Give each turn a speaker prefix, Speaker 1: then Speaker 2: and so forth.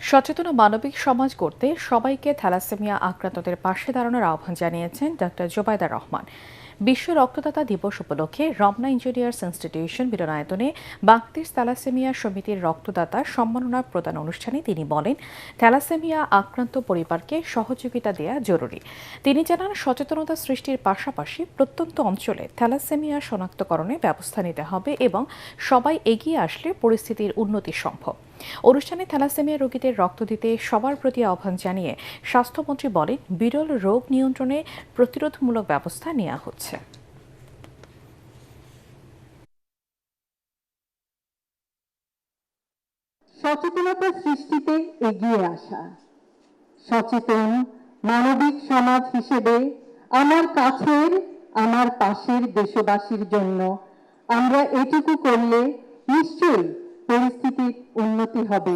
Speaker 1: সচেতন ও মানবিক সমাজ গড়তে সবাইকে থ্যালাসেমিয়া আক্রান্তদের পাশে দাঁড়ানোর আহ্বান জানিয়েছেন ডক্টর জোবায়দা রহমান। বিশ্ব রক্তদাতা দিবস উপলক্ষে রমনা ইঞ্জিনিয়ার্স ইনস্টিটিউশন মিলনায়তনে বাংলাদেশ থ্যালাসেমিয়া সমিতির রক্তদাতা সম্মাননা প্রদান অনুষ্ঠানে তিনি বলেন, থ্যালাসেমিয়া আক্রান্ত পরিবারকে সহযোগিতা দেওয়া জরুরি। তিনি জানান, সচেতনতা সৃষ্টির পাশাপাশি প্রত্যন্ত অঞ্চলে থ্যালাসেমিয়া শনাক্তকরণে ব্যবস্থা নিতে হবে এবং সবাই এগিয়ে আসলে পরিস্থিতির উন্নতি সম্ভব। অনুষ্ঠানে থ্যালাসেমিয়া রোগীদের রক্ত দিতে সবার প্রতি আহ্বান জানিয়ে স্বাস্থ্যমন্ত্রী বলেন, বিরল রোগ নিয়ন্ত্রণে প্রতিরোধমূলক ব্যবস্থা নেওয়া হচ্ছে।
Speaker 2: সচেতনতা সৃষ্টিতে এগিয়ে আসা, সচেতন মানবিক সমাজ হিসেবে আমার কাছের, আমার পাশের দেশবাসীর জন্য আমরা এটুকু করলে নিশ্চয়ই পরিস্থিতির উন্নতি হবে।